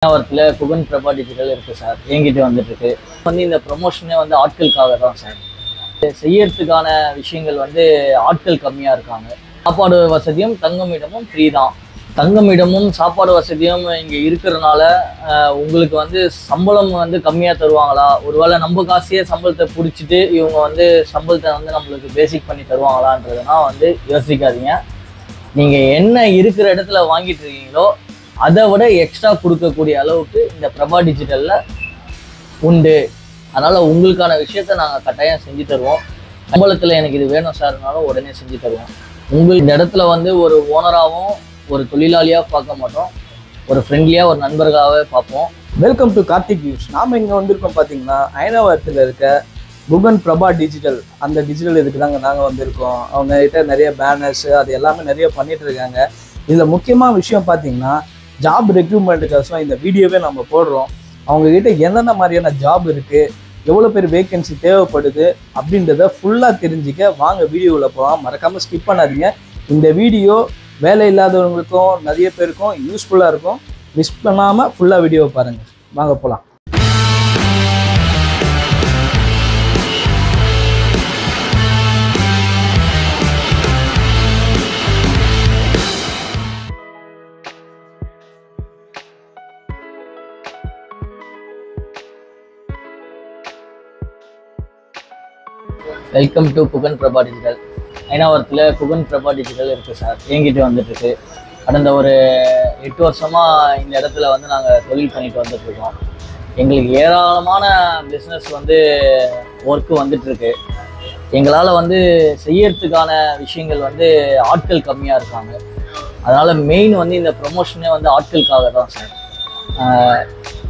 மாவட்டத்தில் குகன் பிரபா டிஜிட்டல் இருக்குது சார், என்கிட்ட வந்துட்டு இருக்கு. இந்த ப்ரொமோஷனே ஆட்களுக்காக தான் சார். செய்யறதுக்கான விஷயங்கள் ஆட்கள் கம்மியாக இருக்காங்க. சாப்பாடு வசதியும் தங்குமிடமும் ஃப்ரீ தான். தங்குமிடமும் சாப்பாடு வசதியும் இங்கே இருக்கிறதுனால உங்களுக்கு சம்பளம் கம்மியாக தருவாங்களா, ஒருவேளை நம்ம காசையே சம்பளத்தை பிடிச்சிட்டு இவங்க சம்பளத்தை நம்மளுக்கு பேசிக் பண்ணி தருவாங்களான்றதுனா யோசிக்காதீங்க. நீங்கள் என்ன இருக்கிற இடத்துல வாங்கிட்டு இருக்கீங்களோ அதை விட எக்ஸ்ட்ரா கொடுக்கக்கூடிய அளவுக்கு இந்த பிரபா டிஜிட்டலில் உண்டு. அதனால் உங்களுக்கான விஷயத்த நாங்கள் கட்டாயம் செஞ்சு தருவோம். சம்பளத்தில் எனக்கு இது வேணும் சார்னாலும் உடனே செஞ்சு தருவோம். இந்த இடத்துல ஒரு ஓனராகவும் ஒரு தொழிலாளியாக பார்க்க மாட்டோம், ஒரு ஃப்ரெண்ட்லியாக ஒரு நண்பர்களாகவே பார்ப்போம். Welcome to Karthik news. நாம் இங்கே வந்திருக்கோம் பார்த்தீங்கன்னா அயனாவரத்தில் இருக்க குகன் பிரபா டிஜிட்டல், அந்த டிஜிட்டல் இதுக்கு தாங்க நாங்கள் வந்திருக்கோம். அவங்ககிட்ட நிறைய பேனர்ஸு அது எல்லாமே நிறைய பண்ணிகிட்டு இருக்காங்க. இதில் முக்கியமான விஷயம் பார்த்தீங்கன்னா ஜாப் ரெக்ரூட்மெண்ட்டுக்காக இந்த வீடியோவே நம்ம போடுறோம். அவங்கக்கிட்ட எந்தெந்த மாதிரியான ஜாப் இருக்குது, எவ்வளோ பேர் வேக்கன்சி தேவைப்படுது அப்படின்றத ஃபுல்லாக தெரிஞ்சுக்க வாங்க வீடியோவில் போகலாம். மறக்காமல் ஸ்கிப் பண்ணாதீங்க. இந்த வீடியோ வேலை இல்லாதவங்களுக்கும் நிறைய பேருக்கும் யூஸ்ஃபுல்லாக இருக்கும். மிஸ் பண்ணாமல் ஃபுல்லாக வீடியோவை பாருங்கள். வாங்க போகலாம். Welcome to Guhan Prabha digital. அயனாவரத்தில் குகன் பிரபா டிஜிட்டல் இருக்குது சார், என்கிட்ட வந்துட்டுருக்கு. கடந்த ஒரு 8 வருஷமாக இந்த இடத்துல நாங்கள் தொழில் பண்ணிட்டு வந்துட்டுருக்கோம். எங்களுக்கு ஏராளமான பிஸ்னஸ் ஒர்க்கு வந்துட்டுருக்கு. எங்களால் செய்யறதுக்கான விஷயங்கள் ஆட்கள் கம்மியாக இருக்காங்க. அதனால் மெயின் இந்த ப்ரொமோஷனே ஆட்களுக்காக தான் சார்.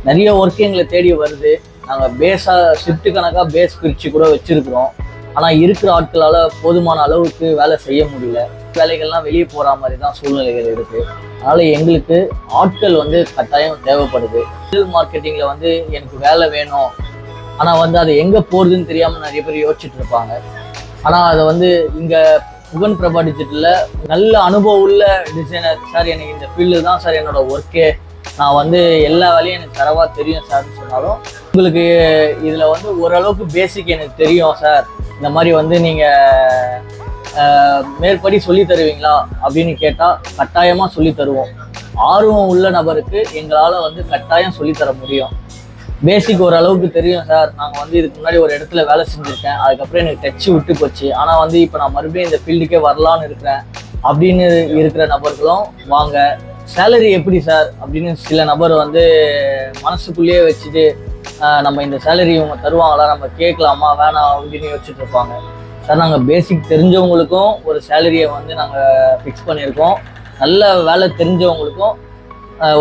நிறைய ஒர்க்கு எங்களை தேடி வருது. நாங்கள் பேஸாக ஷிஃப்ட்டு கணக்காக பேஸ் பிரித்து கூட வச்சுருக்குறோம். ஆனால் இருக்கிற ஆட்களால் போதுமான அளவுக்கு வேலை செய்ய முடியல. வேலைகள்லாம் வெளியே போகிற மாதிரி தான் சூழ்நிலைகள் இருக்குது. அதனால் எங்களுக்கு ஆட்கள் கட்டாயம் தேவைப்படுது. டிஜிட்டல் மார்க்கெட்டிங்கில் எனக்கு வேலை வேணும், ஆனால் அது எங்கே போகிறதுன்னு தெரியாமல் நிறைய பேர் யோசிச்சுட்டு இருப்பாங்க. ஆனால் அதை இங்கே குகன் பிரபா டிஜிட்டலில் நல்ல அனுபவம் உள்ள டிசைனர் சார், எனக்கு இந்த ஃபீல்டு தான் சார் என்னோட ஒர்க்கே, நான் எல்லா வேலையும் எனக்கு தரவா தெரியும் சார்னு சொன்னாலும், உங்களுக்கு இதில் ஓரளவுக்கு பேசிக் எனக்கு தெரியும் சார், இந்த மாதிரி நீங்கள் மேற்படி சொல்லி தருவீங்களா அப்படின்னு கேட்டால் கட்டாயமாக சொல்லி தருவோம். ஆர்வம் உள்ள நபருக்கு எங்களால் கட்டாயம் சொல்லித்தர முடியும். பேசிக் ஓரளவுக்கு தெரியும் சார், நாங்கள் இதுக்கு முன்னாடி ஒரு இடத்துல வேலை செஞ்சுருக்கேன், அதுக்கப்புறம் எனக்கு டச்சு விட்டு போச்சு, ஆனால் இப்போ நான் மறுபடியும் இந்த ஃபீல்டுக்கே வரலான்னு இருக்கிறேன் அப்படின்னு இருக்கிற நபர்களும் வாங்க. சேலரி எப்படி சார் அப்படின்னு சில நபர் மனசுக்குள்ளேயே வச்சுட்டு நம்ம இந்த சேலரி இவங்க தருவாங்களா, நம்ம கேட்கலாமா வேணாம் அப்படின்னு யோசிச்சுட்டு இருப்பாங்க. சார், நாங்கள் பேசிக் தெரிஞ்சவங்களுக்கும் ஒரு சேலரியை நாங்கள் ஃபிக்ஸ் பண்ணியிருக்கோம். நல்ல வேலை தெரிஞ்சவங்களுக்கும்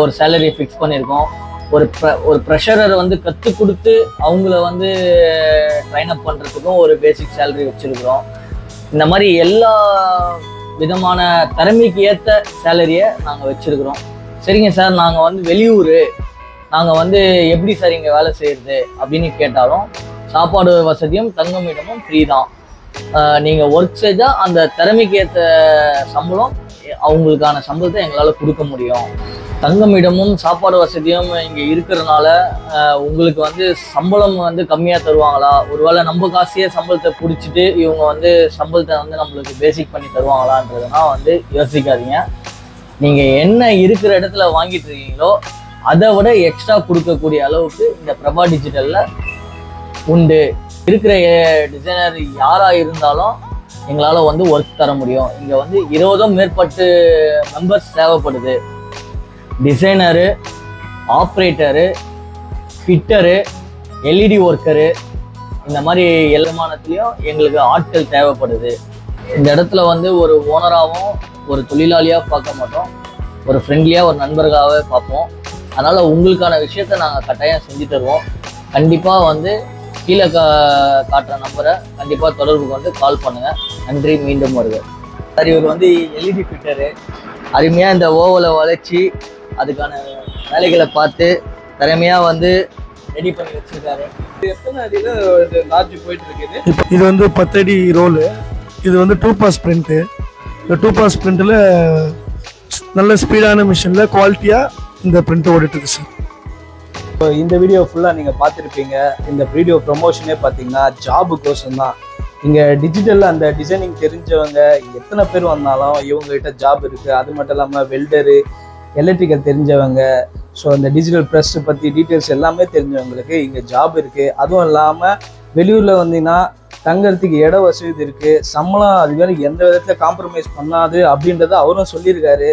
ஒரு சேலரியை ஃபிக்ஸ் பண்ணியிருக்கோம். ஒரு ப்ரெஷரரை கற்றுக் கொடுத்து அவங்கள ட்ரைன் அப் பண்ணுறதுக்கும் ஒரு பேசிக் சேலரி வச்சுருக்குறோம். இந்த மாதிரி எல்லா விதமான திறமைக்கு ஏற்ற சேலரியை நாங்கள் வச்சுருக்குறோம். சரிங்க சார், நாங்கள் வெளியூர், நாங்கள் எப்படி சார் இங்கே வேலை செய்கிறது அப்படின்னு கேட்டாலும் சாப்பாடு வசதியும் தங்குமிடமும் ஃப்ரீ தான். நீங்கள் ஒர்க் செய்தால் அந்த திறமைக்கு ஏற்ற சம்பளம், அவங்களுக்கான சம்பளத்தை எங்களால் கொடுக்க முடியும். தங்குமிடமும் சாப்பாடு வசதியும் இங்கே இருக்கிறதுனால உங்களுக்கு சம்பளம் கம்மியாக தருவாங்களா, ஒருவேளை நம்ம காசையே சம்பளத்தை பிடிச்சிட்டு இவங்க சம்பளத்தை நம்மளுக்கு பேசிக் பண்ணி தருவாங்களான்றதுனா யோசிக்காதீங்க. நீங்கள் என்ன இருக்கிற இடத்துல வாங்கிட்டு இருக்கீங்களோ அதை விட எக்ஸ்ட்ரா கொடுக்கக்கூடிய அளவுக்கு இந்த பிரபா டிஜிட்டலில் உண்டு. இருக்கிற டிசைனர் யாராக இருந்தாலும் எங்களால் ஒர்க் தர முடியும். இங்கே 20 மேற்பட்டு மெம்பர்ஸ் தேவைப்படுது. Designer, operator, fitter, LED worker, இந்த மாதிரி எல்லாமானத்துலேயும் எங்களுக்கு ஆட்கள் தேவைப்படுது. இந்த இடத்துல ஒரு ஓனராகவும் ஒரு தொழிலாளியாக பார்க்க மாட்டோம், ஒரு ஃப்ரெண்ட்லியாக ஒரு நண்பர்களாகவே பார்ப்போம். அதனால் உங்களுக்கான விஷயத்த நாங்கள் கட்டாயம் செஞ்சு தருவோம். கண்டிப்பாக கீழே காட்டுற நம்பரை கண்டிப்பாக தொடர்புக்கு கால் பண்ணுங்கள். நன்றி, மீண்டும் வருவேன். சார், இவர் எல்இடி ஃபிட்டரு, அருமையாக இந்த ஓவலை வளைச்சி அதுக்கான வேலைகளை பார்த்து திறமையாக ரெடி பண்ணி வச்சுருக்காரு. எத்தனை அடியில் லார்ஜ் போயிட்டு இருக்குது? இது 10 அடி ரோலு. இது 2 பாஸ் பிரிண்ட்டு. இந்த 2 பாஸ் பிரிண்ட்டில் நல்ல ஸ்பீடான மிஷினில் குவாலிட்டியாக இந்த பிரிண்ட் ஓடிட்டு இருக்கு சார். இப்போ இந்த வீடியோ ஃபுல்லாக நீங்கள் பார்த்துருப்பீங்க. இந்த வீடியோ ப்ரொமோஷனே பார்த்தீங்கன்னா ஜாபுக்கோசம் தான். இங்கே டிஜிட்டலில் அந்த டிசைனிங் தெரிஞ்சவங்க எத்தனை பேர் வந்தாலும் இவங்ககிட்ட ஜாப் இருக்குது. அது மட்டும் இல்லாமல் வெல்டரு, எலக்ட்ரிக்கல் தெரிஞ்சவங்க, ஸோ அந்த டிஜிட்டல் ப்ரெஸ் பற்றி டீட்டெயில்ஸ் எல்லாமே தெரிஞ்சவங்களுக்கு இங்கே ஜாப் இருக்குது. அதுவும் இல்லாமல் வெளியூரில் வந்தீங்கன்னா தங்கறதுக்கு இட வசதி இருக்குது. சம்பளம் அது வேறு எந்த விதத்தில் காம்ப்ரமைஸ் பண்ணாது அப்படின்றத அவரும் சொல்லியிருக்காரு.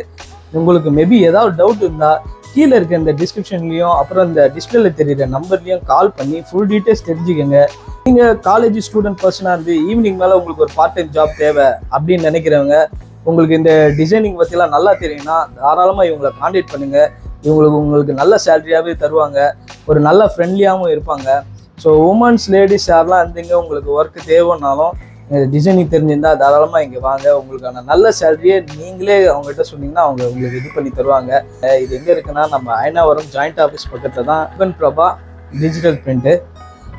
உங்களுக்கு மேபி ஏதாவது டவுட் இருந்தால் கீழே இருக்க இந்த டிஸ்கிரிப்ஷன்லேயும் அப்புறம் இந்த டிஸ்பிளேல தெரியுற நம்பர்லேயும் கால் பண்ணி ஃபுல் டீட்டெயில்ஸ் தெரிஞ்சுக்கோங்க. நீங்கள் காலேஜ் ஸ்டூடெண்ட் பர்சனாக இருந்து ஈவினிங் மேலே உங்களுக்கு ஒரு பார்ட் டைம் ஜாப் தேவை அப்படின்னு நினைக்கிறவங்க, உங்களுக்கு இந்த டிசைனிங் பற்றிலாம் நல்லா தெரியும்னா தாராளமாக இவங்களை கான்டாக்ட் பண்ணுங்கள். உங்களுக்கு நல்ல சேலரியாகவே தருவாங்க, ஒரு நல்ல ஃப்ரெண்ட்லியாகவும் இருப்பாங்க. ஸோ உமன்ஸ் லேடிஸ் யாரெல்லாம் இருந்தீங்க உங்களுக்கு ஒர்க்கு தேவைன்னாலும் டிசைனிங் தெரிஞ்சிருந்தால் தாராளமாக இங்கே வாங்க. உங்களுக்கான நல்ல சேலரியை நீங்களே அவங்ககிட்ட சொன்னீங்கன்னா அவங்க உங்களுக்கு இது பண்ணி தருவாங்க. இது எங்கே இருக்குன்னா நம்ம அயனாவரம் ஜாயிண்ட் ஆஃபீஸ் பக்கத்தில் தான் Guhan Prabha digital print.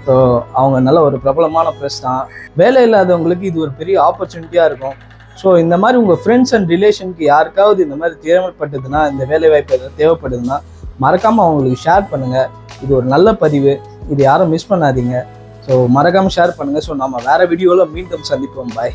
So அவங்க நல்ல ஒரு பிரபலமான ப்ரெஸ் தான். வேலை இல்லாதவங்களுக்கு இது ஒரு பெரிய ஆப்பர்ச்சுனிட்டியாக இருக்கும். ஸோ இந்த மாதிரி உங்கள் ஃப்ரெண்ட்ஸ் அண்ட் ரிலேஷனுக்கு யாருக்காவது இந்த மாதிரி தேவைப்பட்டதுன்னா, இந்த வேலை வாய்ப்பு எதாவது தேவைப்படுதுன்னா மறக்காமல் அவங்களுக்கு ஷேர் பண்ணுங்கள். இது ஒரு நல்ல பதிவு, இது யாரும் மிஸ் பண்ணாதீங்க. ஸோ மறக்காமல் ஷேர் பண்ணுங்கள். ஸோ நம்ம வேறு வீடியோவில் மீண்டும் சந்திப்போம். பாய்.